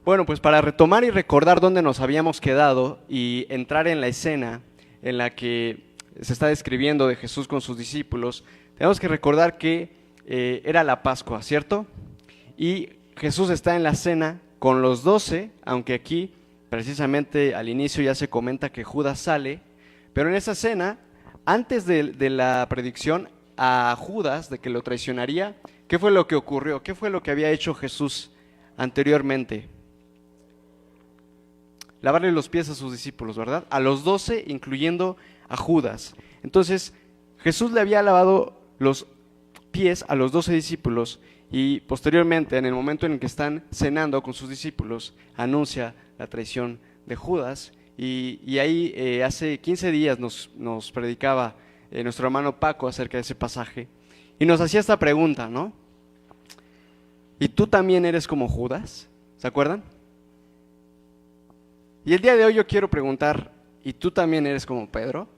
Bueno, pues para retomar y recordar dónde nos habíamos quedado y entrar en la escena en la que se está describiendo de Jesús con sus discípulos, tenemos que recordar que era la Pascua, ¿cierto? Y Jesús está en la cena con los 12, aunque aquí precisamente al inicio ya se comenta que Judas sale, pero en esa cena, antes de la predicción a Judas de que lo traicionaría, ¿qué fue lo que ocurrió? ¿Qué fue lo que había hecho Jesús anteriormente? Lavarle los pies a sus discípulos, ¿verdad? A los 12, incluyendo a Judas. Entonces, Jesús le había lavado los pies a los 12 discípulos y posteriormente, en el momento en el que están cenando con sus discípulos, anuncia la traición de Judas. Y ahí hace 15 días nos predicaba nuestro hermano Paco acerca de ese pasaje y nos hacía esta pregunta, ¿no? ¿Y tú también eres como Judas? ¿Se acuerdan? Y el día de hoy yo quiero preguntar, ¿y tú también eres como Pedro?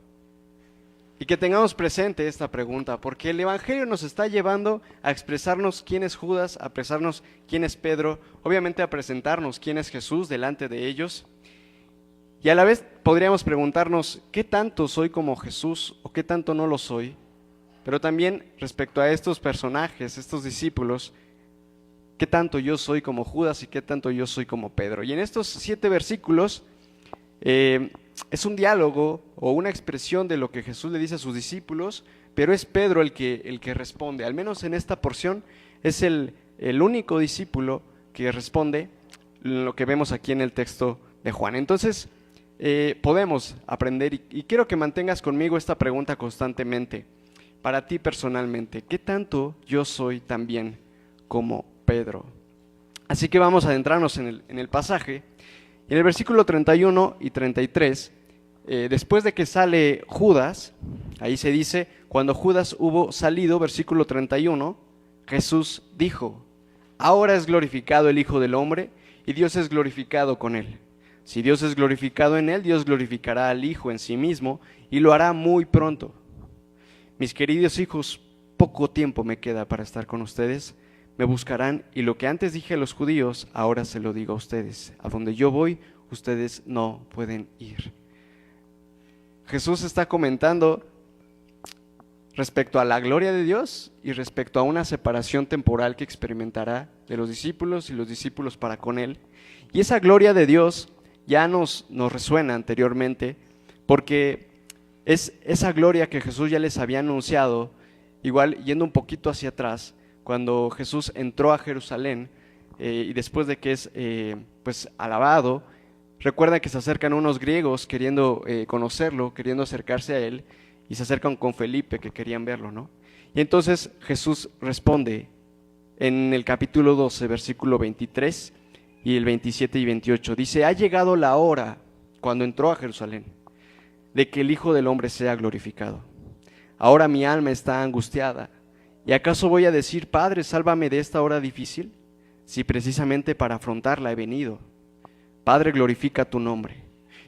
Y que tengamos presente esta pregunta, porque el Evangelio nos está llevando a expresarnos quién es Judas, a expresarnos quién es Pedro, obviamente a presentarnos quién es Jesús delante de ellos. Y a la vez podríamos preguntarnos, ¿qué tanto soy como Jesús o qué tanto no lo soy? Pero también respecto a estos personajes, estos discípulos, ¿qué tanto yo soy como Judas y qué tanto yo soy como Pedro? Y en estos 7 versículos es un diálogo o una expresión de lo que Jesús le dice a sus discípulos, pero es Pedro el que responde. Al menos en esta porción es el único discípulo que responde lo que vemos aquí en el texto de Juan. Entonces podemos aprender y quiero que mantengas conmigo esta pregunta constantemente. Para ti personalmente, ¿qué tanto yo soy también como Pedro? Así que vamos a adentrarnos en el pasaje. En el versículo 31 y 33, después de que sale Judas, ahí se dice, cuando Judas hubo salido, versículo 31, Jesús dijo, ahora es glorificado el Hijo del Hombre y Dios es glorificado con él. Si Dios es glorificado en él, Dios glorificará al Hijo en sí mismo y lo hará muy pronto. Mis queridos hijos, poco tiempo me queda para estar con ustedes. Me buscarán y lo que antes dije a los judíos, ahora se lo digo a ustedes. A donde yo voy, ustedes no pueden ir. Jesús está comentando respecto a la gloria de Dios y respecto a una separación temporal que experimentará de los discípulos y los discípulos para con Él. Y esa gloria de Dios ya nos resuena anteriormente porque es esa gloria que Jesús ya les había anunciado, igual yendo un poquito hacia atrás, cuando Jesús entró a Jerusalén y después de que es pues alabado, recuerda que se acercan unos griegos queriendo conocerlo, queriendo acercarse a él, y se acercan con Felipe que querían verlo, ¿no? Y entonces Jesús responde en el capítulo 12, versículo 23 y el 27 y 28. Dice, ha llegado la hora, cuando entró a Jerusalén, de que el Hijo del Hombre sea glorificado. Ahora mi alma está angustiada. ¿Y acaso voy a decir, Padre, sálvame de esta hora difícil? Si precisamente para afrontarla he venido. Padre, glorifica tu nombre.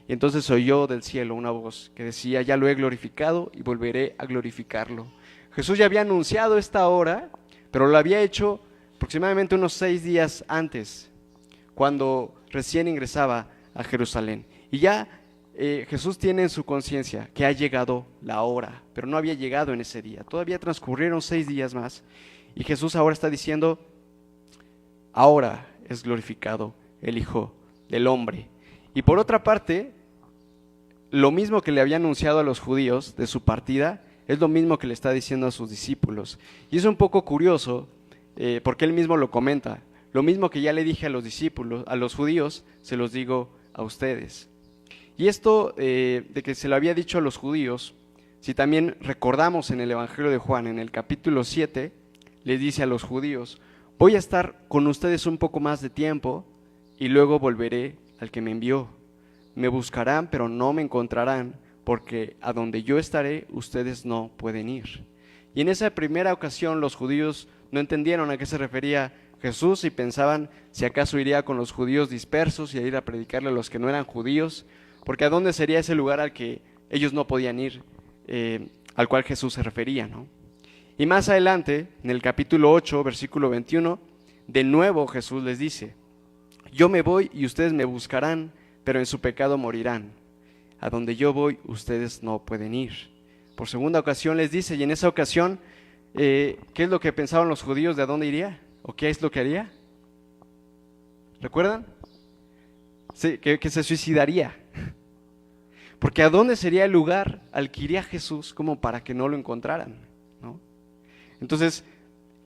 Y entonces oyó del cielo una voz que decía, ya lo he glorificado y volveré a glorificarlo. Jesús ya había anunciado esta hora, pero lo había hecho aproximadamente unos 6 días antes, cuando recién ingresaba a Jerusalén. Y ya Jesús tiene en su conciencia que ha llegado la hora, pero no había llegado en ese día. Todavía transcurrieron 6 días más y Jesús ahora está diciendo, ahora es glorificado el Hijo del Hombre. Y por otra parte, lo mismo que le había anunciado a los judíos de su partida, es lo mismo que le está diciendo a sus discípulos. Y es un poco curioso, porque él mismo lo comenta. Lo mismo que ya le dije a los discípulos, a los judíos, se los digo a ustedes. Y esto de que se lo había dicho a los judíos, si también recordamos en el Evangelio de Juan, en el capítulo 7, les dice a los judíos, voy a estar con ustedes un poco más de tiempo y luego volveré al que me envió. Me buscarán, pero no me encontrarán, porque a donde yo estaré, ustedes no pueden ir. Y en esa primera ocasión los judíos no entendieron a qué se refería Jesús y pensaban si acaso iría con los judíos dispersos y a ir a predicarle a los que no eran judíos, porque ¿a dónde sería ese lugar al que ellos no podían ir, al cual Jesús se refería, ¿no? Y más adelante, en el capítulo 8, versículo 21, de nuevo Jesús les dice, Yo me voy y ustedes me buscarán, pero en su pecado morirán. A donde yo voy, ustedes no pueden ir. Por segunda ocasión les dice, y en esa ocasión, ¿qué es lo que pensaban los judíos de a dónde iría? ¿O qué es lo que haría? ¿Recuerdan? Sí, que se suicidaría. Porque ¿a dónde sería el lugar al que iría Jesús como para que no lo encontraran? ¿No? Entonces,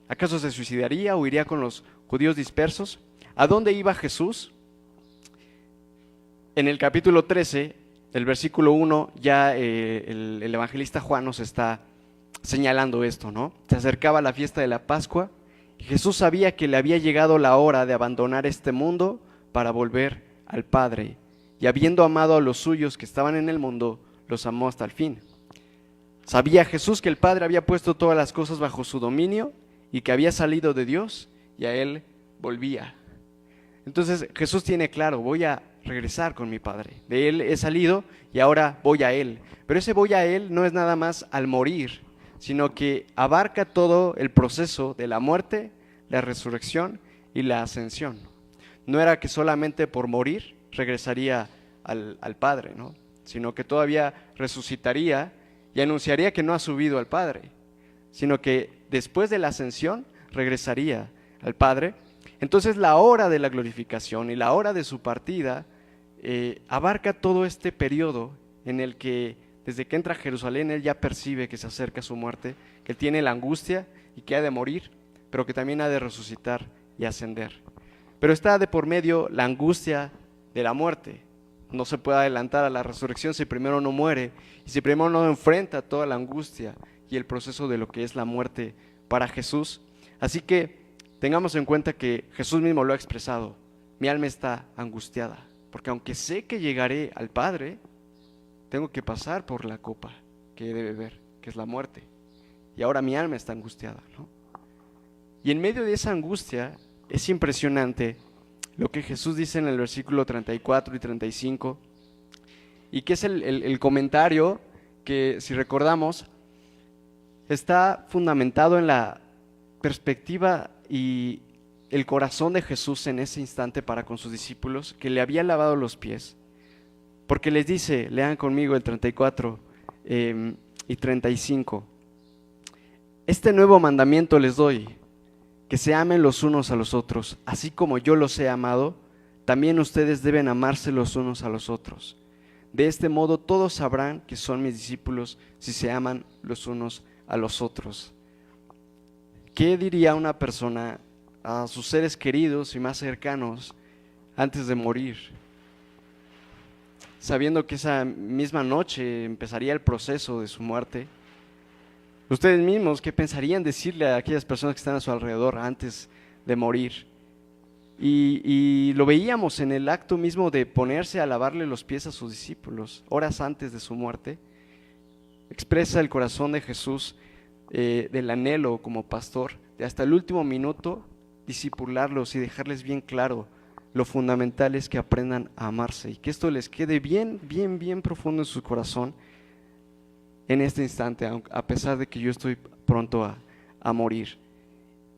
¿acaso se suicidaría o iría con los judíos dispersos? ¿A dónde iba Jesús? En el capítulo 13, el versículo 1, ya el evangelista Juan nos está señalando esto, ¿no? Se acercaba la fiesta de la Pascua y Jesús sabía que le había llegado la hora de abandonar este mundo para volver al Padre. Y habiendo amado a los suyos que estaban en el mundo, los amó hasta el fin. Sabía Jesús que el Padre había puesto todas las cosas bajo su dominio y que había salido de Dios y a Él volvía. Entonces Jesús tiene claro, voy a regresar con mi Padre. De Él he salido y ahora voy a Él. Pero ese voy a Él no es nada más al morir, sino que abarca todo el proceso de la muerte, la resurrección y la ascensión. No era que solamente por morir regresaría al Padre, ¿no? Sino que todavía resucitaría y anunciaría que no ha subido al Padre, sino que después de la ascensión regresaría al Padre. Entonces la hora de la glorificación y la hora de su partida abarca todo este periodo en el que desde que entra a Jerusalén él ya percibe que se acerca su muerte, que él tiene la angustia y que ha de morir, pero que también ha de resucitar y ascender. Pero está de por medio la angustia de la muerte. No se puede adelantar a la resurrección si primero no muere y si primero no enfrenta toda la angustia y el proceso de lo que es la muerte para Jesús. Así que tengamos en cuenta que Jesús mismo lo ha expresado. Mi alma está angustiada, porque aunque sé que llegaré al Padre, tengo que pasar por la copa que he de beber, que es la muerte. Y ahora mi alma está angustiada, ¿no? Y en medio de esa angustia es impresionante lo que Jesús dice en el versículo 34 y 35, y que es el comentario que, si recordamos, está fundamentado en la perspectiva y el corazón de Jesús en ese instante para con sus discípulos, que le había lavado los pies, porque les dice, lean conmigo el 34 y 35, este nuevo mandamiento les doy, que se amen los unos a los otros, así como yo los he amado, también ustedes deben amarse los unos a los otros. De este modo todos sabrán que son mis discípulos si se aman los unos a los otros. ¿Qué diría una persona a sus seres queridos y más cercanos antes de morir? Sabiendo que esa misma noche empezaría el proceso de su muerte. Ustedes mismos, ¿qué pensarían decirle a aquellas personas que están a su alrededor antes de morir? Y lo veíamos en el acto mismo de ponerse a lavarle los pies a sus discípulos, horas antes de su muerte. Expresa el corazón de Jesús del anhelo como pastor, de hasta el último minuto discipularlos y dejarles bien claro lo fundamental es que aprendan a amarse y que esto les quede bien, bien, bien profundo en su corazón en este instante, a pesar de que yo estoy pronto a morir.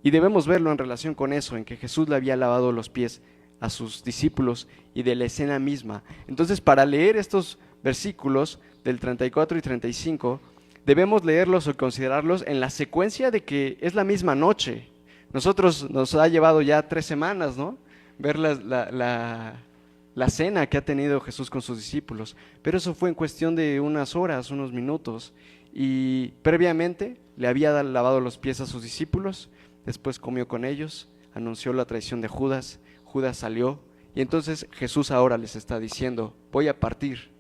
Y debemos verlo en relación con eso, en que Jesús le había lavado los pies a sus discípulos y de la escena misma. Entonces, para leer estos versículos del 34 y 35, debemos leerlos o considerarlos en la secuencia de que es la misma noche. Nosotros nos ha llevado ya 3 semanas, ¿no? Ver la cena que ha tenido Jesús con sus discípulos, pero eso fue en cuestión de unas horas, unos minutos, y previamente le había lavado los pies a sus discípulos, después comió con ellos, anunció la traición de Judas, Judas salió, y entonces Jesús ahora les está diciendo, voy a partir,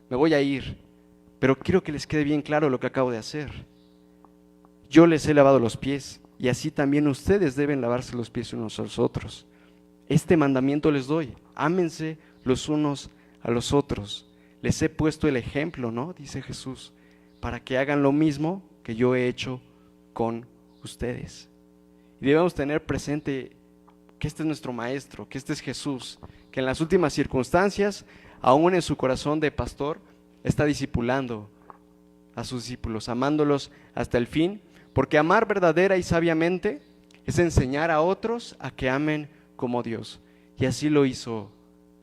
me voy a ir, pero quiero que les quede bien claro lo que acabo de hacer. Yo les he lavado los pies, y así también ustedes deben lavarse los pies unos a los otros. Este mandamiento les doy, ámense los unos a los otros. Les he puesto el ejemplo, ¿no? Dice Jesús, para que hagan lo mismo que yo he hecho con ustedes. Y debemos tener presente que este es nuestro Maestro, que este es Jesús, que en las últimas circunstancias, aún en su corazón de pastor, está discipulando a sus discípulos, amándolos hasta el fin, porque amar verdadera y sabiamente es enseñar a otros a que amen como Dios. y así lo hizo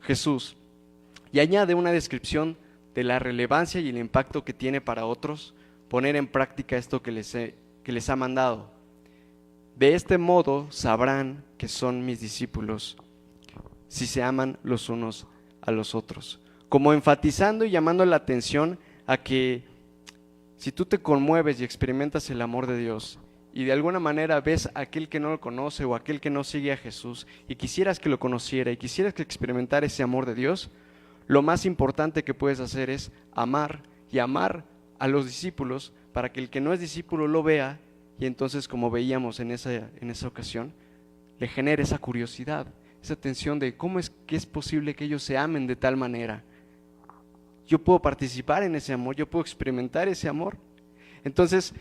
Jesús. Y añade una descripción de la relevancia y el impacto que tiene para otros poner en práctica esto que les ha mandado. De este modo sabrán que son mis discípulos, si se aman los unos a los otros. Como enfatizando y llamando la atención a que si tú te conmueves y experimentas el amor de Dios y de alguna manera ves a aquel que no lo conoce o aquel que no sigue a Jesús y quisieras que lo conociera y quisieras que experimentara ese amor de Dios, lo más importante que puedes hacer es amar y amar a los discípulos para que el que no es discípulo lo vea y entonces, como veíamos en esa ocasión, le genere esa curiosidad, esa tensión de cómo es que es posible que ellos se amen de tal manera. Yo puedo participar en ese amor, yo puedo experimentar ese amor. Entonces,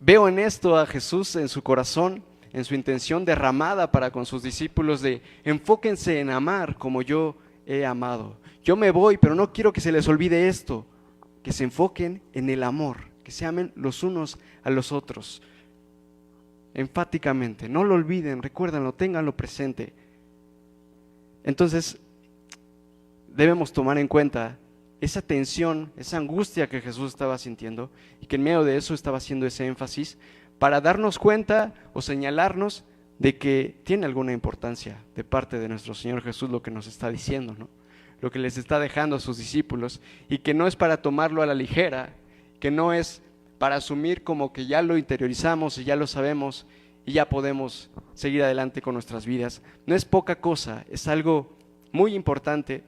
veo en esto a Jesús en su corazón, en su intención derramada para con sus discípulos de enfóquense en amar como yo he amado. Yo me voy, pero no quiero que se les olvide esto, que se enfoquen en el amor, que se amen los unos a los otros. Enfáticamente, no lo olviden, recuérdenlo, ténganlo presente. Entonces, debemos tomar en cuenta esa tensión, esa angustia que Jesús estaba sintiendo y que en medio de eso estaba haciendo ese énfasis para darnos cuenta o señalarnos de que tiene alguna importancia de parte de nuestro Señor Jesús lo que nos está diciendo, ¿no? Lo que les está dejando a sus discípulos y que no es para tomarlo a la ligera, que no es para asumir como que ya lo interiorizamos y ya lo sabemos y ya podemos seguir adelante con nuestras vidas. No es poca cosa, es algo muy importante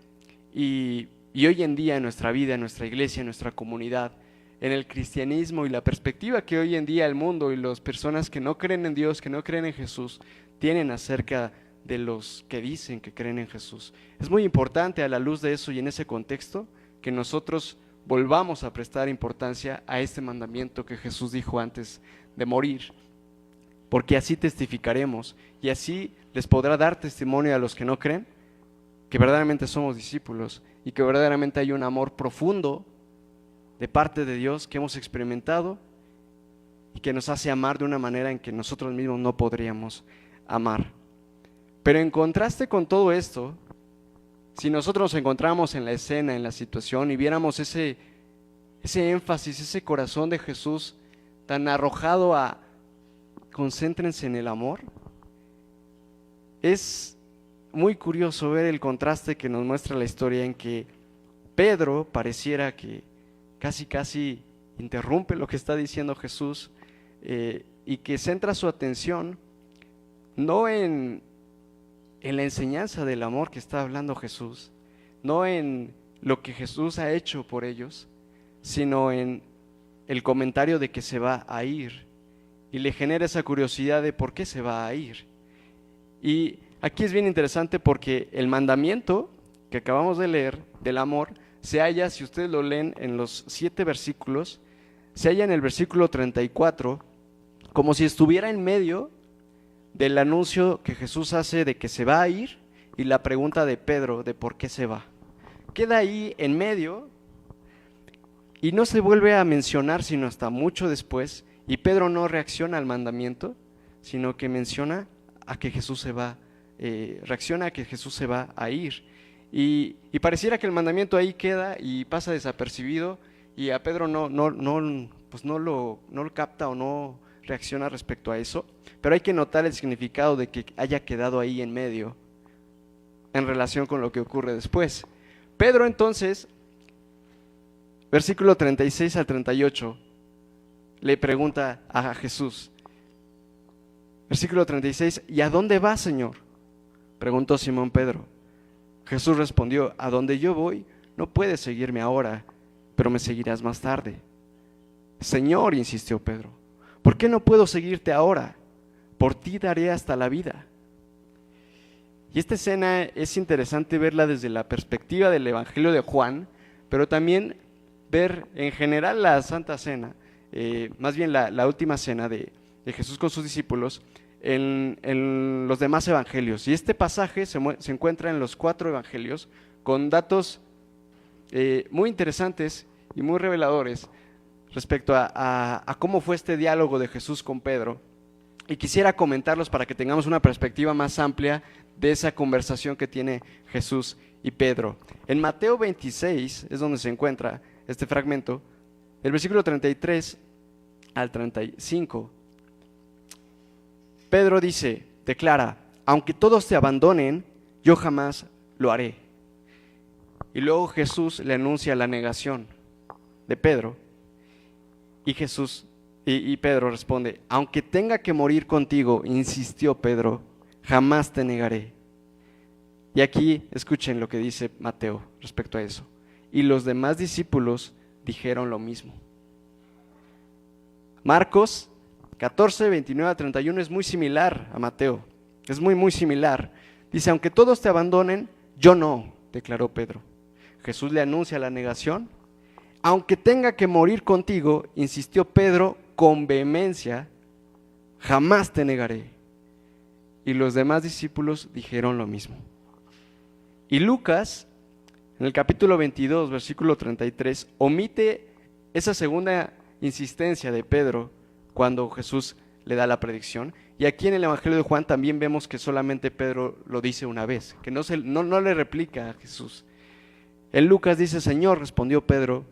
y hoy en día en nuestra vida, en nuestra iglesia, en nuestra comunidad, en el cristianismo y la perspectiva que hoy en día el mundo y las personas que no creen en Dios, que no creen en Jesús, tienen acerca de los que dicen que creen en Jesús. Es muy importante a la luz de eso y en ese contexto que nosotros volvamos a prestar importancia a este mandamiento que Jesús dijo antes de morir, porque así testificaremos y así les podrá dar testimonio a los que no creen que verdaderamente somos discípulos y que verdaderamente hay un amor profundo de parte de Dios que hemos experimentado y que nos hace amar de una manera en que nosotros mismos no podríamos amar. Pero en contraste con todo esto, si nosotros nos encontramos en la escena, en la situación y viéramos ese énfasis, ese corazón de Jesús tan arrojado a concéntrense en el amor, es muy curioso ver el contraste que nos muestra la historia en que Pedro pareciera que casi interrumpe lo que está diciendo Jesús y que centra su atención no en la enseñanza del amor que está hablando Jesús, no en lo que Jesús ha hecho por ellos, sino en el comentario de que se va a ir y le genera esa curiosidad de por qué se va a ir. Y aquí es bien interesante porque el mandamiento que acabamos de leer del amor se halla, si ustedes lo leen en los 7 versículos, se halla en el versículo 34, como si estuviera en medio del anuncio que Jesús hace de que se va a ir y la pregunta de Pedro de por qué se va. Queda ahí en medio y no se vuelve a mencionar sino hasta mucho después, y Pedro no reacciona al mandamiento, sino que menciona a que Jesús se va, reacciona a que Jesús se va a ir. Y pareciera que el mandamiento ahí queda y pasa desapercibido y a Pedro no lo capta o no reacciona respecto a eso, pero hay que notar el significado de que haya quedado ahí en medio en relación con lo que ocurre después. Pedro entonces, versículo 36 al 38, le pregunta a Jesús, versículo 36, ¿y a dónde vas, Señor?, preguntó Simón Pedro. Jesús respondió, a donde yo voy no puedes seguirme ahora, pero me seguirás más tarde. Señor, insistió Pedro, ¿por qué no puedo seguirte ahora? Por ti daré hasta la vida. Y esta escena es interesante verla desde la perspectiva del Evangelio de Juan, pero también ver en general la Santa Cena, más bien la última cena de Jesús con sus discípulos, en los demás evangelios. Y este pasaje se encuentra en los 4 evangelios con datos muy interesantes y muy reveladores respecto a cómo fue este diálogo de Jesús con Pedro. Y quisiera comentarlos para que tengamos una perspectiva más amplia de esa conversación que tiene Jesús y Pedro. En Mateo 26 es donde se encuentra este fragmento, el versículo 33 al 35. Pedro declara, aunque todos te abandonen, yo jamás lo haré. Y luego Jesús le anuncia la negación de Pedro. Y Pedro responde, aunque tenga que morir contigo, insistió Pedro, jamás te negaré. Y aquí escuchen lo que dice Mateo respecto a eso. Y los demás discípulos dijeron lo mismo. Marcos 14, 29 a 31 es muy similar a Mateo. Es muy similar. Dice, aunque todos te abandonen, yo no, declaró Pedro. Jesús le anuncia la negación. Aunque tenga que morir contigo, insistió Pedro con vehemencia, jamás te negaré. Y los demás discípulos dijeron lo mismo. Y Lucas, en el capítulo 22, versículo 33, omite esa segunda insistencia de Pedro cuando Jesús le da la predicción. Y aquí en el Evangelio de Juan también vemos que solamente Pedro lo dice una vez, que no le replica a Jesús. En Lucas dice, Señor, respondió Pedro,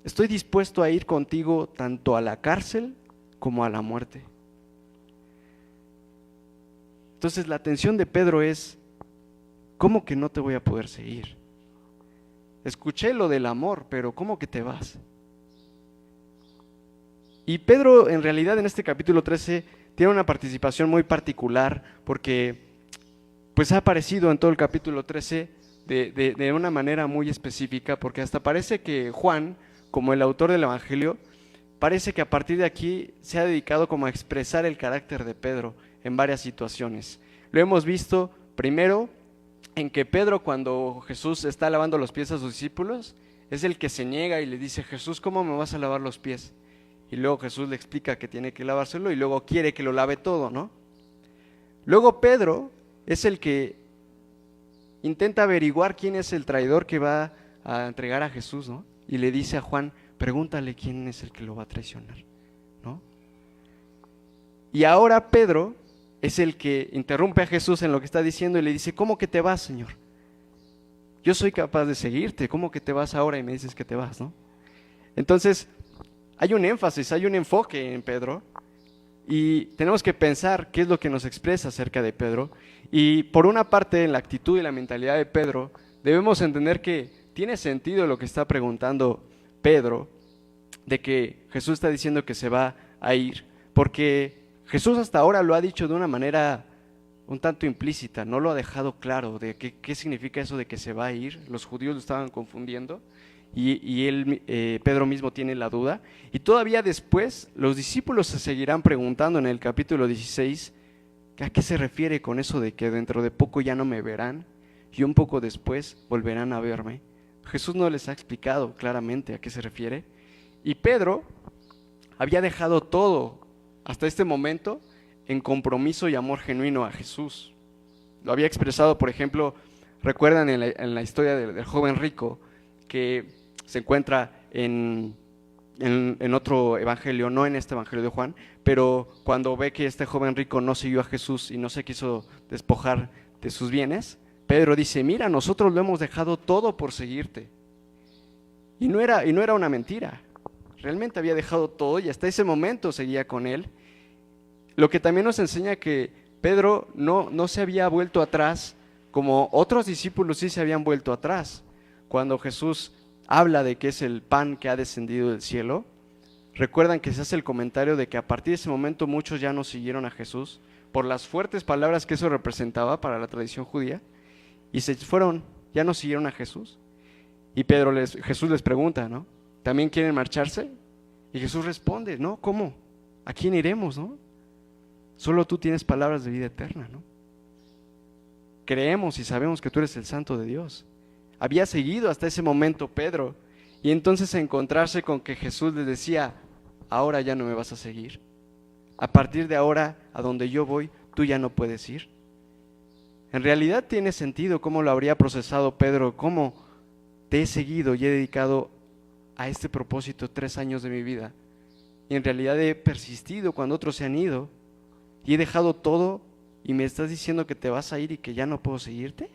estoy dispuesto a ir contigo tanto a la cárcel como a la muerte. Entonces la atención de Pedro es, ¿cómo que no te voy a poder seguir? Escuché lo del amor, pero ¿cómo que te vas? Y Pedro en realidad en este capítulo 13 tiene una participación muy particular porque pues ha aparecido en todo el capítulo 13 de una manera muy específica, porque hasta parece que Juan, como el autor del Evangelio, parece que a partir de aquí se ha dedicado como a expresar el carácter de Pedro en varias situaciones. Lo hemos visto primero en que Pedro, cuando Jesús está lavando los pies a sus discípulos, es el que se niega y le dice, Jesús, ¿cómo me vas a lavar los pies? Y luego Jesús le explica que tiene que lavárselo y luego quiere que lo lave todo, ¿no? Luego Pedro es el que intenta averiguar quién es el traidor que va a entregar a Jesús, ¿no? Y le dice a Juan, pregúntale quién es el que lo va a traicionar, ¿no? Y ahora Pedro es el que interrumpe a Jesús en lo que está diciendo y le dice, ¿cómo que te vas, Señor? Yo soy capaz de seguirte, ¿cómo que te vas ahora y me dices que te vas, ¿no? Entonces, hay un énfasis, hay un enfoque en Pedro y tenemos que pensar qué es lo que nos expresa acerca de Pedro. Y por una parte, en la actitud y la mentalidad de Pedro, debemos entender que tiene sentido lo que está preguntando Pedro, de que Jesús está diciendo que se va a ir, porque Jesús hasta ahora lo ha dicho de una manera un tanto implícita, no lo ha dejado claro de qué significa eso de que se va a ir. Los judíos lo estaban confundiendo y Pedro mismo tiene la duda. Y todavía después los discípulos se seguirán preguntando en el capítulo 16, ¿a qué se refiere con eso de que dentro de poco ya no me verán y un poco después volverán a verme? Jesús no les ha explicado claramente a qué se refiere. Y Pedro había dejado todo hasta este momento en compromiso y amor genuino a Jesús. Lo había expresado, por ejemplo, recuerdan en la historia del joven rico que se encuentra en otro evangelio, no en este evangelio de Juan, pero cuando ve que este joven rico no siguió a Jesús y no se quiso despojar de sus bienes, Pedro dice, mira, nosotros lo hemos dejado todo por seguirte. Y no era una mentira, realmente había dejado todo y hasta ese momento seguía con él. Lo que también nos enseña que Pedro no se había vuelto atrás como otros discípulos sí se habían vuelto atrás. Cuando Jesús habla de que es el pan que ha descendido del cielo, recuerdan que se hace el comentario de que a partir de ese momento muchos ya no siguieron a Jesús por las fuertes palabras que eso representaba para la tradición judía y se fueron, ya no siguieron a Jesús. Y Jesús les pregunta, ¿no? ¿También quieren marcharse? Y Jesús responde, ¿no? ¿Cómo? ¿A quién iremos, no? Solo tú tienes palabras de vida eterna, ¿no? Creemos y sabemos que tú eres el Santo de Dios. Había seguido hasta ese momento Pedro, y entonces encontrarse con que Jesús les decía, ahora ya no me vas a seguir. A partir de ahora, a donde yo voy, tú ya no puedes ir. En realidad tiene sentido cómo lo habría procesado Pedro, cómo te he seguido y he dedicado a este propósito 3 años de mi vida. Y en realidad he persistido cuando otros se han ido y he dejado todo y me estás diciendo que te vas a ir y que ya no puedo seguirte.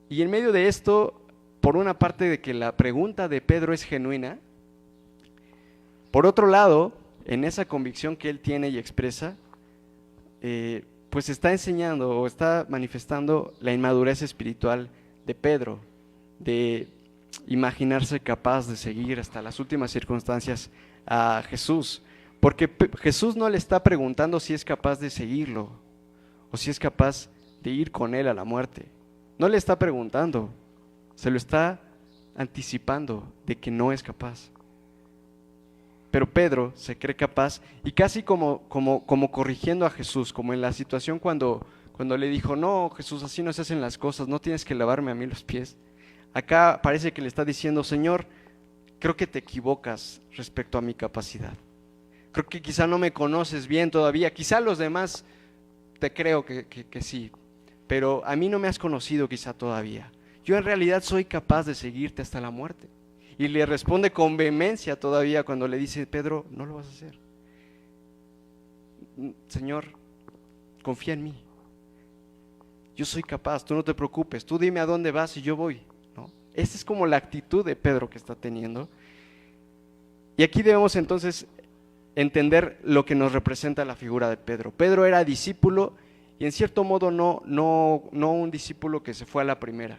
Y en medio de esto, por una parte de que la pregunta de Pedro es genuina, por otro lado, en esa convicción que él tiene y expresa, pues está enseñando o está manifestando la inmadurez espiritual de Pedro, de imaginarse capaz de seguir hasta las últimas circunstancias a Jesús, porque Jesús no le está preguntando si es capaz de seguirlo o si es capaz de ir con él a la muerte. No le está preguntando, se lo está anticipando de que no es capaz. Pero Pedro se cree capaz y casi como corrigiendo a Jesús, como en la situación cuando le dijo, no, Jesús, así no se hacen las cosas, no tienes que lavarme a mí los pies. Acá parece que le está diciendo, Señor, creo que te equivocas respecto a mi capacidad. Creo que quizá no me conoces bien todavía, quizá los demás te creo que sí, pero a mí no me has conocido quizá todavía. Yo en realidad soy capaz de seguirte hasta la muerte. Y le responde con vehemencia todavía cuando le dice, Pedro, no lo vas a hacer. Señor, confía en mí. Yo soy capaz, tú no te preocupes, tú dime a dónde vas y yo voy, ¿no? Esta es como la actitud de Pedro que está teniendo. Y aquí debemos entonces entender lo que nos representa la figura de Pedro. Pedro era discípulo y en cierto modo no un discípulo que se fue a la primera.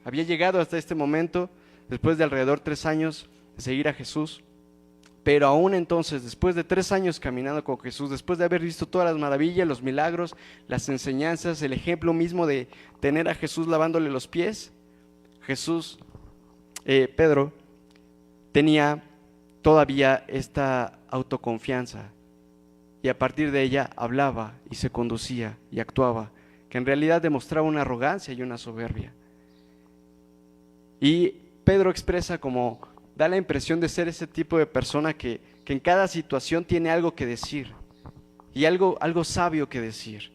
Había llegado hasta este momento después de alrededor 3 años de seguir a Jesús, pero aún entonces, después de 3 años caminando con Jesús, después de haber visto todas las maravillas, los milagros, las enseñanzas, el ejemplo mismo de tener a Jesús lavándole los pies, Pedro tenía todavía esta autoconfianza y a partir de ella hablaba y se conducía y actuaba, que en realidad demostraba una arrogancia y una soberbia. Y Pedro expresa da la impresión de ser ese tipo de persona que en cada situación tiene algo que decir y algo sabio que decir,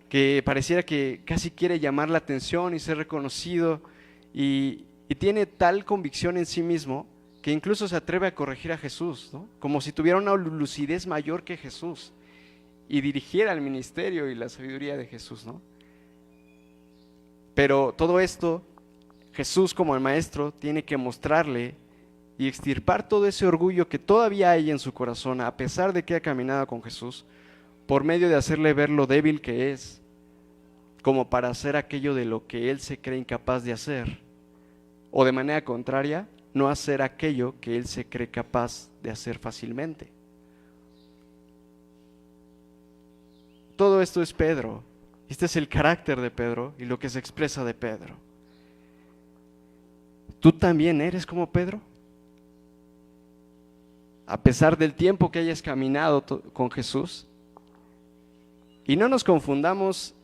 que pareciera que casi quiere llamar la atención y ser reconocido y tiene tal convicción en sí mismo que incluso se atreve a corregir a Jesús, ¿no? Como si tuviera una lucidez mayor que Jesús y dirigiera el ministerio y la sabiduría de Jesús, ¿no? Pero todo esto, Jesús como el maestro tiene que mostrarle y extirpar todo ese orgullo que todavía hay en su corazón, a pesar de que ha caminado con Jesús, por medio de hacerle ver lo débil que es, como para hacer aquello de lo que él se cree incapaz de hacer, o de manera contraria, no hacer aquello que él se cree capaz de hacer fácilmente. Todo esto es Pedro. Este es el carácter de Pedro y lo que se expresa de Pedro. ¿Tú también eres como Pedro? A pesar del tiempo que hayas caminado con Jesús. Y no nos confundamos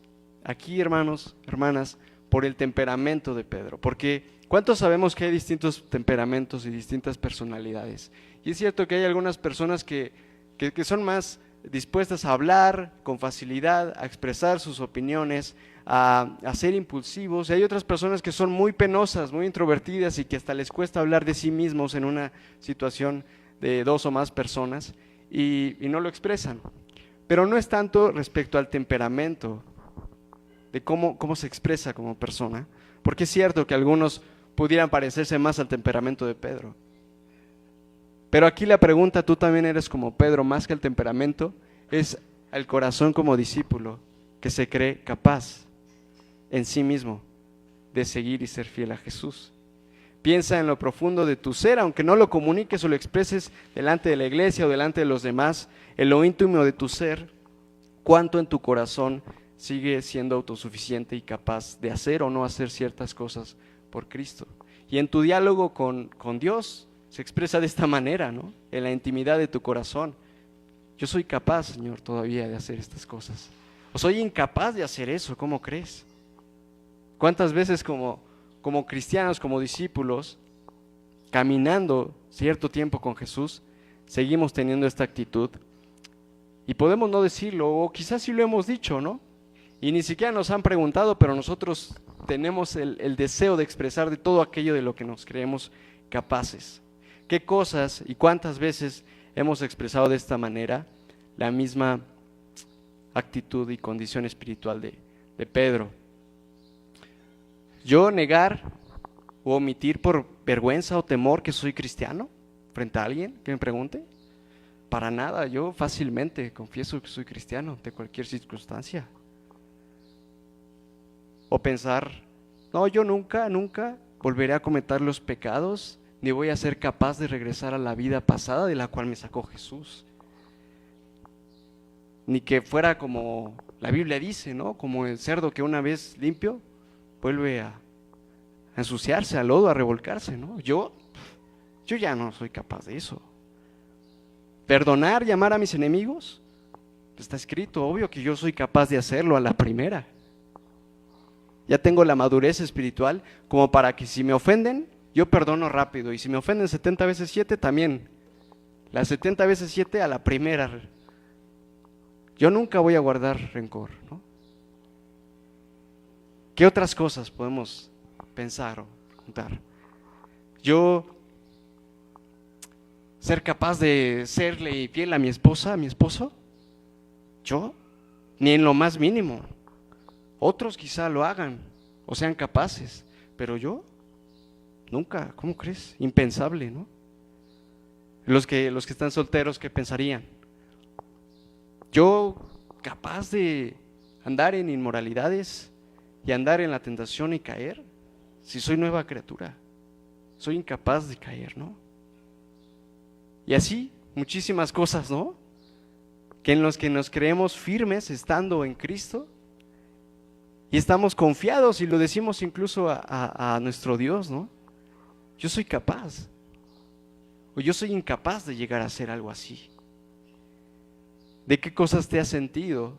aquí, hermanos, hermanas, por el temperamento de Pedro, porque ¿cuántos sabemos que hay distintos temperamentos y distintas personalidades? Y es cierto que hay algunas personas que son más dispuestas a hablar con facilidad, a expresar sus opiniones, a ser impulsivos, y hay otras personas que son muy penosas, muy introvertidas y que hasta les cuesta hablar de sí mismos en una situación de 2 o más personas y no lo expresan. Pero no es tanto respecto al temperamento, de cómo se expresa como persona, porque es cierto que algunos pudieran parecerse más al temperamento de Pedro. Pero aquí la pregunta, ¿tú también eres como Pedro más que el temperamento? Es al corazón como discípulo que se cree capaz en sí mismo de seguir y ser fiel a Jesús. Piensa en lo profundo de tu ser, aunque no lo comuniques o lo expreses delante de la iglesia o delante de los demás, en lo íntimo de tu ser, cuánto en tu corazón sigue siendo autosuficiente y capaz de hacer o no hacer ciertas cosas por Cristo. Y en tu diálogo con Dios se expresa de esta manera, ¿no? En la intimidad de tu corazón. Yo soy capaz, Señor, todavía de hacer estas cosas. O soy incapaz de hacer eso, ¿cómo crees? ¿Cuántas veces como cristianos, como discípulos, caminando cierto tiempo con Jesús, seguimos teniendo esta actitud? Y podemos no decirlo, o quizás sí lo hemos dicho, ¿no? Y ni siquiera nos han preguntado, pero nosotros tenemos el deseo de expresar de todo aquello de lo que nos creemos capaces. ¿Qué cosas y cuántas veces hemos expresado de esta manera la misma actitud y condición espiritual de Pedro. Yo negar o omitir por vergüenza o temor que soy cristiano frente a alguien que me pregunte, para nada. Yo fácilmente confieso que soy cristiano ante cualquier circunstancia. O pensar, no, yo nunca volveré a cometer los pecados, ni voy a ser capaz de regresar a la vida pasada de la cual me sacó Jesús. Ni que fuera como la Biblia dice, ¿no? Como el cerdo que una vez limpio vuelve a ensuciarse, al lodo, a revolcarse, ¿no? Yo ya no soy capaz de eso. Perdonar y amar a mis enemigos, está escrito, obvio que yo soy capaz de hacerlo a la primera. Ya tengo la madurez espiritual como para que si me ofenden, yo perdono rápido. Y si me ofenden 70 veces 7, también. Las 70 veces 7 a la primera. Yo nunca voy a guardar rencor, ¿no? ¿Qué otras cosas podemos pensar o preguntar? Yo ser capaz de serle fiel a mi esposa, a mi esposo, yo ni en lo más mínimo. Otros quizá lo hagan o sean capaces, pero yo nunca. ¿Cómo crees? Impensable, ¿no? Los que están solteros, ¿qué pensarían? Yo capaz de andar en inmoralidades y andar en la tentación y caer, si soy nueva criatura, soy incapaz de caer, ¿no? Y así, muchísimas cosas, ¿no? Que en los que nos creemos firmes estando en Cristo y estamos confiados y lo decimos incluso a nuestro Dios, ¿no? Yo soy capaz, o yo soy incapaz de llegar a hacer algo así. ¿De qué cosas te has sentido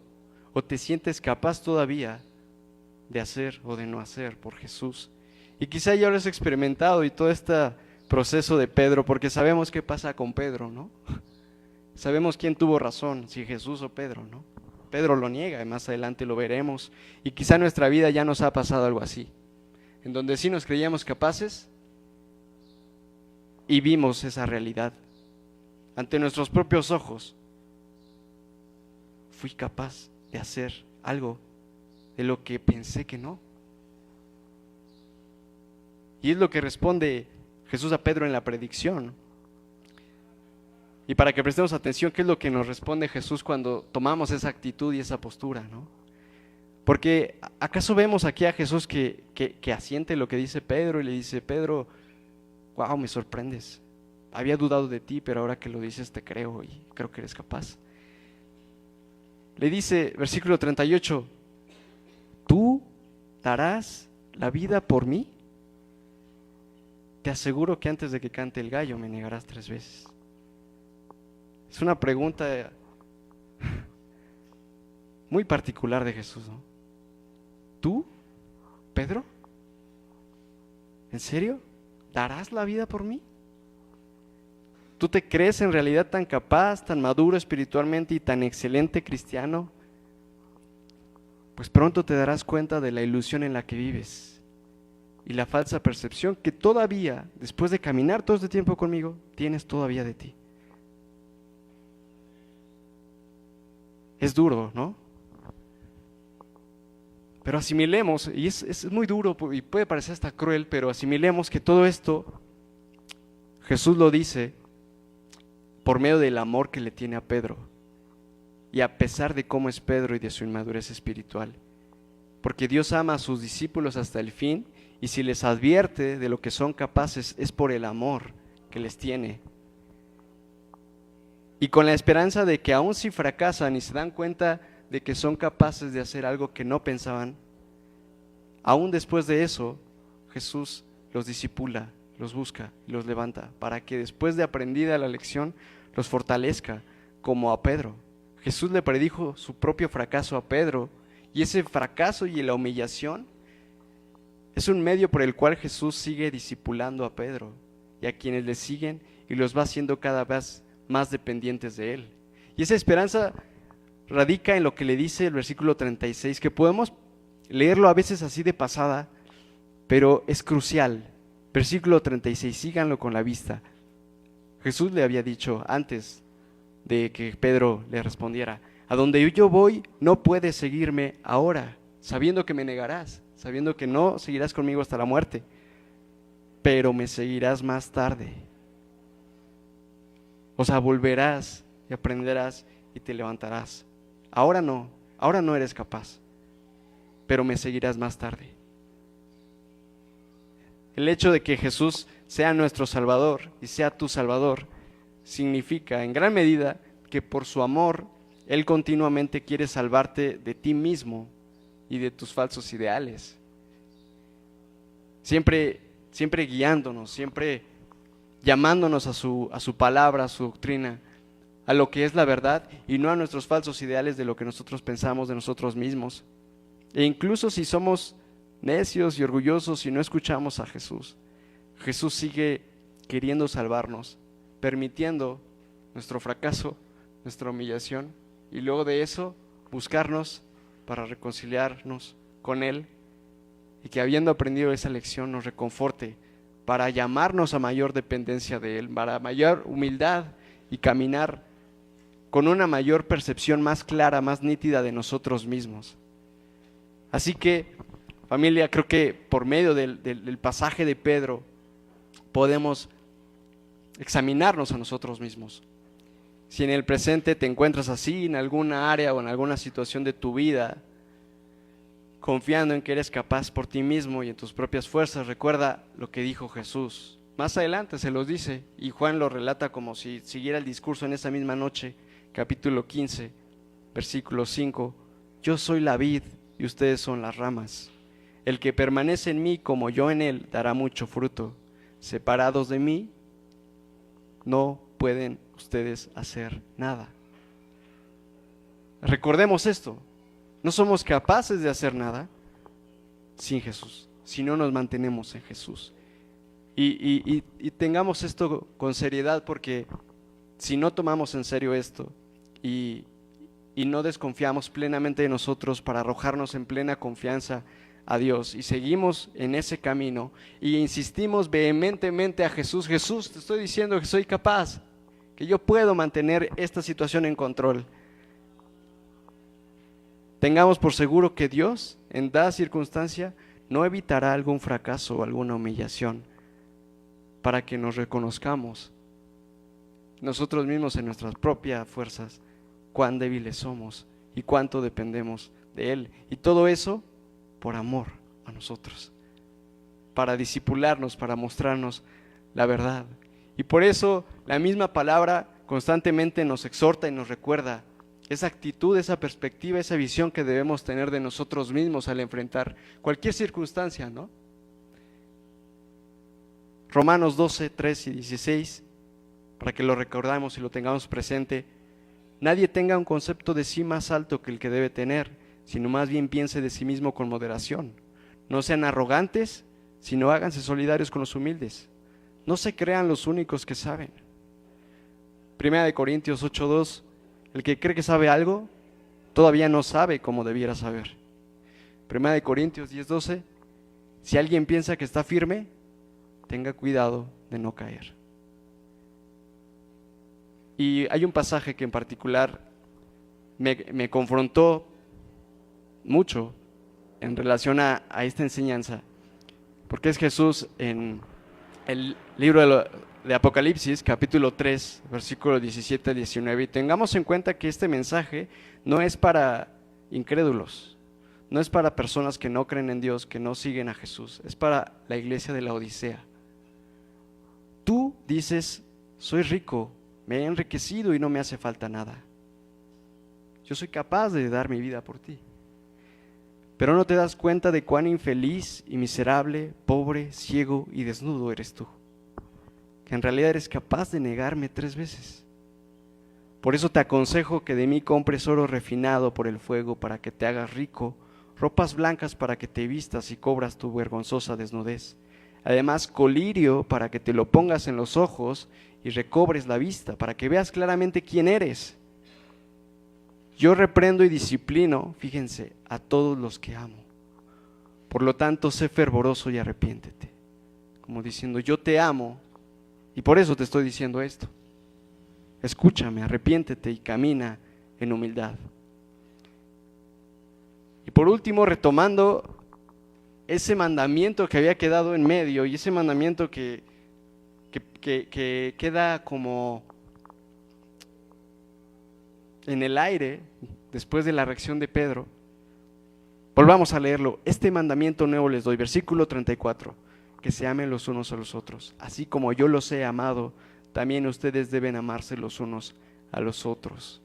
o te sientes capaz todavía de hacer o de no hacer por Jesús? Y quizá ya lo has experimentado y todo este proceso de Pedro, porque sabemos qué pasa con Pedro, ¿no? Sabemos quién tuvo razón, si Jesús o Pedro, ¿no? Pedro lo niega y más adelante lo veremos. Y quizá en nuestra vida ya nos ha pasado algo así, en donde sí nos creíamos capaces y vimos esa realidad ante nuestros propios ojos. Fui capaz de hacer algo de lo que pensé que no. Y es lo que responde Jesús a Pedro en la predicción. Y para que prestemos atención, ¿qué es lo que nos responde Jesús cuando tomamos esa actitud y esa postura, ¿no? Porque ¿acaso vemos aquí a Jesús que asiente lo que dice Pedro y le dice, Pedro, wow, me sorprendes, había dudado de ti, pero ahora que lo dices te creo y creo que eres capaz? Le dice, versículo 38, ¿tú darás la vida por mí? Te aseguro que antes de que cante el gallo me negarás 3 veces. Es una pregunta muy particular de Jesús, ¿no? ¿Tú, Pedro? ¿En serio? ¿Darás la vida por mí? ¿Tú te crees en realidad tan capaz, tan maduro espiritualmente y tan excelente cristiano? Pues pronto te darás cuenta de la ilusión en la que vives y la falsa percepción que todavía, después de caminar todo este tiempo conmigo, tienes todavía de ti. Es duro, ¿no? Pero asimilemos, y es muy duro y puede parecer hasta cruel, pero asimilemos que todo esto Jesús lo dice por medio del amor que le tiene a Pedro, y a pesar de cómo es Pedro y de su inmadurez espiritual, porque Dios ama a sus discípulos hasta el fin, y si les advierte de lo que son capaces es por el amor que les tiene, y con la esperanza de que aun si fracasan y se dan cuenta de que son capaces de hacer algo que no pensaban, aún después de eso Jesús los discipula, los busca y los levanta para que después de aprendida la lección los fortalezca, como a Pedro. Jesús le predijo su propio fracaso a Pedro, y ese fracaso y la humillación es un medio por el cual Jesús sigue discipulando a Pedro y a quienes le siguen, y los va haciendo cada vez más dependientes de él. Y esa esperanza radica en lo que le dice el versículo 36, que podemos leerlo a veces así de pasada, pero es crucial. Versículo 36, síganlo con la vista. Jesús le había dicho antes de que Pedro le respondiera, A donde yo voy no puedes seguirme ahora, sabiendo que me negarás, sabiendo que no seguirás conmigo hasta la muerte, pero me seguirás más tarde. O sea, volverás y aprenderás y te levantarás. Ahora no eres capaz, pero me seguirás más tarde. El hecho de que Jesús sea nuestro Salvador y sea tu Salvador significa en gran medida que por su amor Él continuamente quiere salvarte de ti mismo y de tus falsos ideales. Siempre guiándonos, siempre llamándonos a su palabra, a su doctrina, a lo que es la verdad y no a nuestros falsos ideales de lo que nosotros pensamos de nosotros mismos. E incluso si somos necios y orgullosos y no escuchamos a Jesús, Jesús sigue queriendo salvarnos, permitiendo nuestro fracaso, nuestra humillación, y luego de eso buscarnos para reconciliarnos con Él, y que habiendo aprendido esa lección nos reconforte para llamarnos a mayor dependencia de Él, para mayor humildad y caminar con una mayor percepción más clara, más nítida de nosotros mismos. Así que, familia, creo que por medio del pasaje de Pedro podemos examinarnos a nosotros mismos. Si en el presente te encuentras así, en alguna área o en alguna situación de tu vida, confiando en que eres capaz por ti mismo y en tus propias fuerzas, recuerda lo que dijo Jesús. Más adelante se los dice, y Juan lo relata como si siguiera el discurso en esa misma noche, capítulo 15, versículo 5. Yo soy la vid y ustedes son las ramas. El que permanece en mí como yo en él dará mucho fruto. Separados de mí, no pueden ustedes hacer nada. Recordemos esto, no somos capaces de hacer nada sin Jesús, si no nos mantenemos en Jesús. Y tengamos esto con seriedad, porque si no tomamos en serio esto y no desconfiamos plenamente de nosotros para arrojarnos en plena confianza a Dios y seguimos en ese camino y insistimos vehementemente a Jesús, Jesús, te estoy diciendo que soy capaz, que yo puedo mantener esta situación en control. Tengamos por seguro que Dios, en dada circunstancia, no evitará algún fracaso o alguna humillación para que nos reconozcamos nosotros mismos en nuestras propias fuerzas, cuán débiles somos y cuánto dependemos de Él. Y todo eso por amor a nosotros, para discipularnos, para mostrarnos la verdad. Y por eso la misma palabra constantemente nos exhorta y nos recuerda esa actitud, esa perspectiva, esa visión que debemos tener de nosotros mismos al enfrentar cualquier circunstancia, ¿no? Romanos 12, 3 y 16, para que lo recordamos y lo tengamos presente. Nadie tenga un concepto de sí más alto que el que debe tener, sino más bien piense de sí mismo con moderación. No sean arrogantes, sino háganse solidarios con los humildes. No se crean los únicos que saben. Primera de Corintios 8:2, el que cree que sabe algo, todavía no sabe como debiera saber. Primera de Corintios 10:12, si alguien piensa que está firme, tenga cuidado de no caer. Y hay un pasaje que en particular me confrontó mucho en relación a esta enseñanza, porque es Jesús en el libro de Apocalipsis, capítulo 3, versículo 17 al 19, y tengamos en cuenta que este mensaje no es para incrédulos, no es para personas que no creen en Dios, que no siguen a Jesús, es para la iglesia de la Odisea. Tú dices, soy rico, me he enriquecido y no me hace falta nada. Yo soy capaz de dar mi vida por ti. Pero no te das cuenta de cuán infeliz y miserable, pobre, ciego y desnudo eres tú. Que en realidad eres capaz de negarme 3 veces. Por eso te aconsejo que de mí compres oro refinado por el fuego para que te hagas rico, ropas blancas para que te vistas y cubras tu vergonzosa desnudez. Además, colirio para que te lo pongas en los ojos y recobres la vista, para que veas claramente quién eres. Yo reprendo y disciplino, fíjense, a todos los que amo. Por lo tanto, sé fervoroso y arrepiéntete. Como diciendo, yo te amo y por eso te estoy diciendo esto. Escúchame, arrepiéntete y camina en humildad. Y por último, retomando ese mandamiento que había quedado en medio y ese mandamiento que queda como en el aire después de la reacción de Pedro. Volvamos a leerlo. Este mandamiento nuevo les doy, versículo 34, que se amen los unos a los otros. Así como yo los he amado, también ustedes deben amarse los unos a los otros.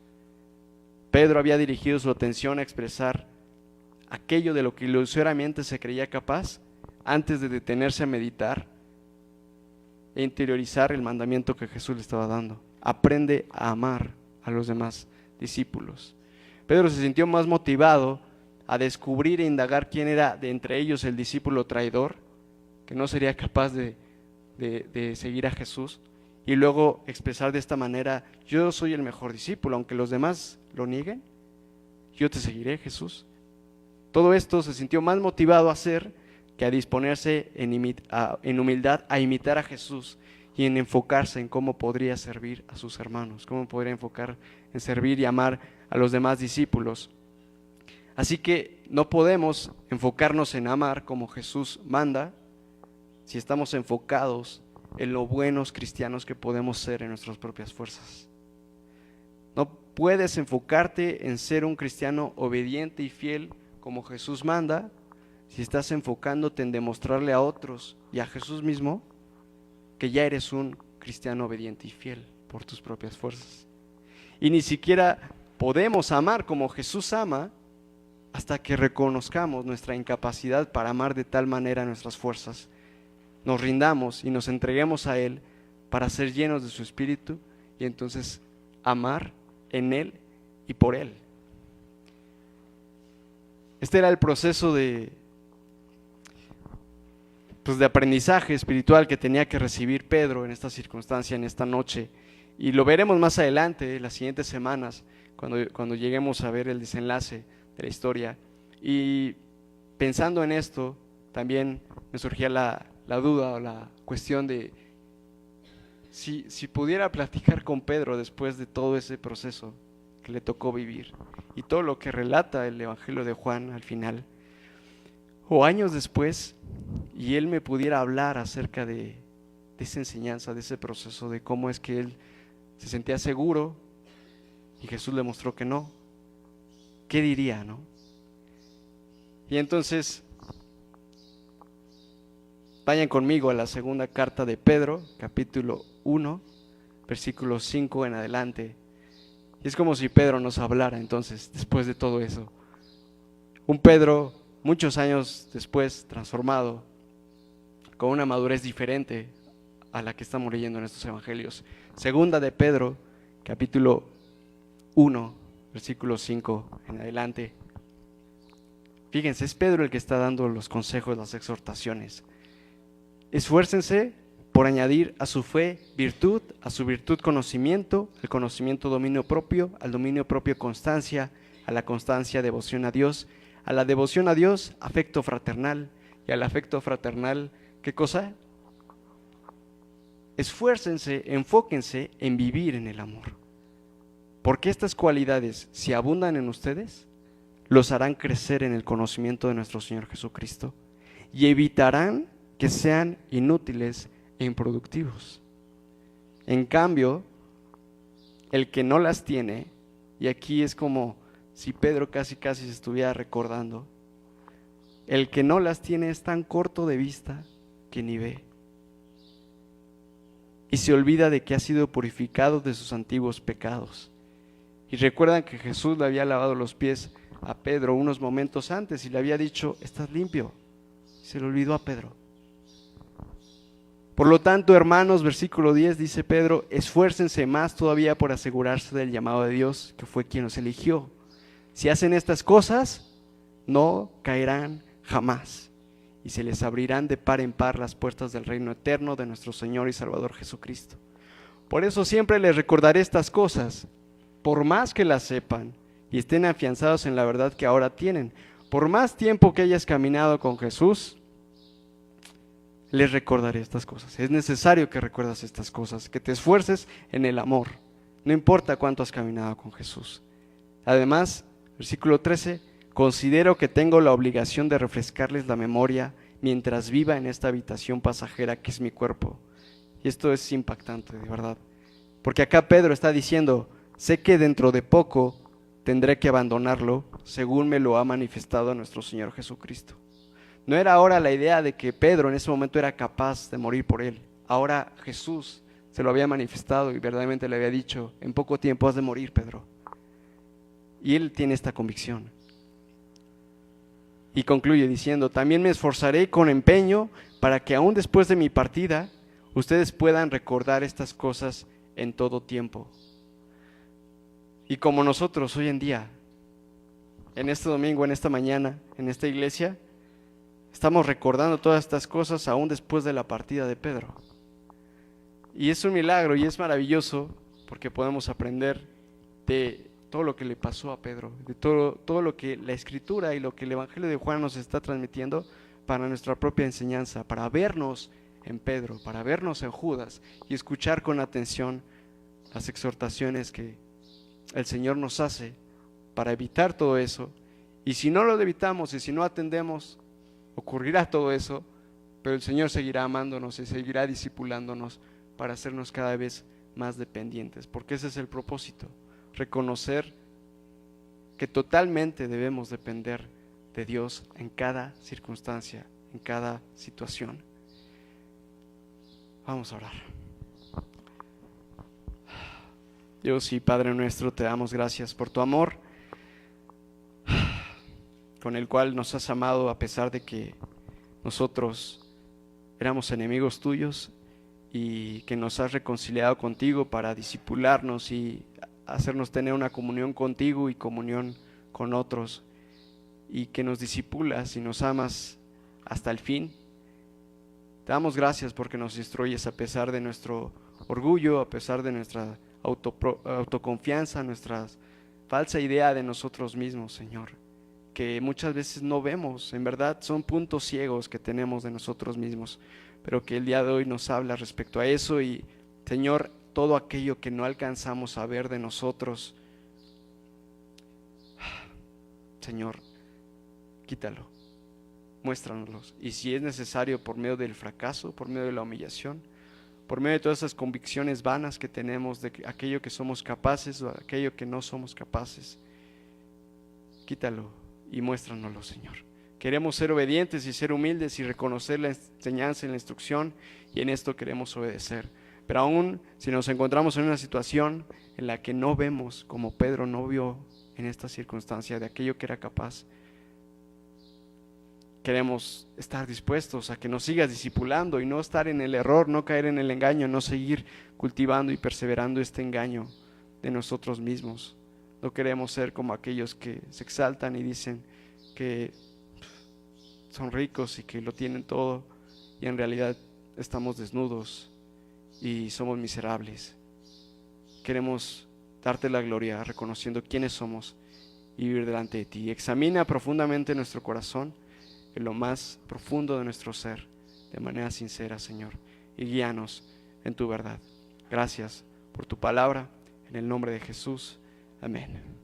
Pedro había dirigido su atención a expresar aquello de lo que ilusoriamente se creía capaz antes de detenerse a meditar e interiorizar el mandamiento que Jesús le estaba dando. Aprende a amar a los demás discípulos. Pedro se sintió más motivado a descubrir e indagar quién era de entre ellos el discípulo traidor, que no sería capaz de seguir a Jesús, y luego expresar de esta manera: yo soy el mejor discípulo, aunque los demás lo nieguen, yo te seguiré, Jesús. Todo esto se sintió más motivado a hacer que a disponerse en humildad a imitar a Jesús y en enfocarse en cómo podría servir a sus hermanos, cómo podría enfocar en servir y amar a los demás discípulos. Así que no podemos enfocarnos en amar como Jesús manda si estamos enfocados en lo buenos cristianos que podemos ser en nuestras propias fuerzas. No puedes enfocarte en ser un cristiano obediente y fiel como Jesús manda si estás enfocándote en demostrarle a otros y a Jesús mismo que ya eres un cristiano obediente y fiel por tus propias fuerzas. Y ni siquiera podemos amar como Jesús ama hasta que reconozcamos nuestra incapacidad para amar de tal manera nuestras fuerzas, nos rindamos y nos entreguemos a Él para ser llenos de su Espíritu y entonces amar en Él y por Él. Este era el proceso de aprendizaje espiritual que tenía que recibir Pedro en esta circunstancia, en esta noche. Y lo veremos más adelante, las siguientes semanas, cuando lleguemos a ver el desenlace de la historia. Y pensando en esto, también me surgía la duda o la cuestión de si pudiera platicar con Pedro después de todo ese proceso que le tocó vivir y todo lo que relata el Evangelio de Juan al final, o años después, y él me pudiera hablar acerca de esa enseñanza, de ese proceso, de cómo es que él se sentía seguro y Jesús le mostró que no. ¿Qué diría, no? Y entonces vayan conmigo a la segunda carta de Pedro, capítulo 1, versículo 5 en adelante. Y es como si Pedro nos hablara entonces, después de todo eso. Un Pedro, muchos años después, transformado, con una madurez diferente a la que estamos leyendo en estos evangelios. Segunda de Pedro, capítulo 1, versículo 5 en adelante. Fíjense, es Pedro el que está dando los consejos, las exhortaciones. Esfuércense por añadir a su fe virtud, a su virtud conocimiento, al conocimiento dominio propio, al dominio propio constancia, a la constancia devoción a Dios, a la devoción a Dios afecto fraternal, y al afecto fraternal, ¿qué cosa? Esfuércense, enfóquense en vivir en el amor, porque estas cualidades, si abundan en ustedes, los harán crecer en el conocimiento de nuestro Señor Jesucristo y evitarán que sean inútiles e improductivos. En cambio, el que no las tiene, y aquí es como si Pedro casi se estuviera recordando, el que no las tiene es tan corto de vista que ni ve, y se olvida de que ha sido purificado de sus antiguos pecados. Y recuerdan que Jesús le había lavado los pies a Pedro unos momentos antes y le había dicho: estás limpio. Se le olvidó a Pedro. Por lo tanto, hermanos, versículo 10 dice Pedro: esfuércense más todavía por asegurarse del llamado de Dios, que fue quien los eligió. Si hacen estas cosas, no caerán jamás, y se les abrirán de par en par las puertas del reino eterno de nuestro Señor y Salvador Jesucristo. Por eso siempre les recordaré estas cosas, por más que las sepan y estén afianzados en la verdad que ahora tienen. Por más tiempo que hayas caminado con Jesús, les recordaré estas cosas. Es necesario que recuerdas estas cosas, que te esfuerces en el amor, no importa cuánto has caminado con Jesús. Además, versículo 13, considero que tengo la obligación de refrescarles la memoria mientras viva en esta habitación pasajera que es mi cuerpo. Y esto es impactante, de verdad. Porque acá Pedro está diciendo, sé que dentro de poco tendré que abandonarlo, según me lo ha manifestado nuestro Señor Jesucristo. No era ahora la idea de que Pedro en ese momento era capaz de morir por él. Ahora Jesús se lo había manifestado y verdaderamente le había dicho, en poco tiempo has de morir, Pedro. Y él tiene esta convicción. Y concluye diciendo, también me esforzaré con empeño para que aún después de mi partida, ustedes puedan recordar estas cosas en todo tiempo. Y como nosotros hoy en día, en este domingo, en esta mañana, en esta iglesia, estamos recordando todas estas cosas aún después de la partida de Pedro. Y es un milagro y es maravilloso porque podemos aprender de todo lo que le pasó a Pedro, de todo lo que la Escritura y lo que el Evangelio de Juan nos está transmitiendo para nuestra propia enseñanza, para vernos en Pedro, para vernos en Judas y escuchar con atención las exhortaciones que el Señor nos hace para evitar todo eso. Y si no lo evitamos y si no atendemos, ocurrirá todo eso, pero el Señor seguirá amándonos y seguirá discipulándonos para hacernos cada vez más dependientes, porque ese es el propósito, reconocer que totalmente debemos depender de Dios en cada circunstancia, en cada situación. Vamos a orar. Dios y Padre nuestro, te damos gracias por tu amor, con el cual nos has amado a pesar de que nosotros éramos enemigos tuyos y que nos has reconciliado contigo para discipularnos y hacernos tener una comunión contigo y comunión con otros, y que nos discipulas y nos amas hasta el fin. Te damos gracias porque nos instruyes a pesar de nuestro orgullo, a pesar de nuestra autoconfianza, nuestra falsa idea de nosotros mismos, Señor, que muchas veces no vemos. En verdad son puntos ciegos que tenemos de nosotros mismos, pero que el día de hoy nos habla respecto a eso. Y Señor, todo aquello que no alcanzamos a ver de nosotros, Señor, quítalo, muéstranoslos, y si es necesario por medio del fracaso, por medio de la humillación, por medio de todas esas convicciones vanas que tenemos de aquello que somos capaces o aquello que no somos capaces, quítalo y muéstranoslo, Señor. Queremos ser obedientes y ser humildes y reconocer la enseñanza y la instrucción, y en esto queremos obedecer. Pero aún si nos encontramos en una situación en la que no vemos, como Pedro no vio en esta circunstancia, de aquello que era capaz, queremos estar dispuestos a que nos sigas discipulando y no estar en el error, no caer en el engaño, no seguir cultivando y perseverando este engaño de nosotros mismos. No queremos ser como aquellos que se exaltan y dicen que son ricos y que lo tienen todo, y en realidad estamos desnudos y somos miserables. Queremos darte la gloria reconociendo quiénes somos y vivir delante de ti. Examina profundamente nuestro corazón, en lo más profundo de nuestro ser, de manera sincera, Señor, y guíanos en tu verdad. Gracias por tu palabra, en el nombre de Jesús. Amén.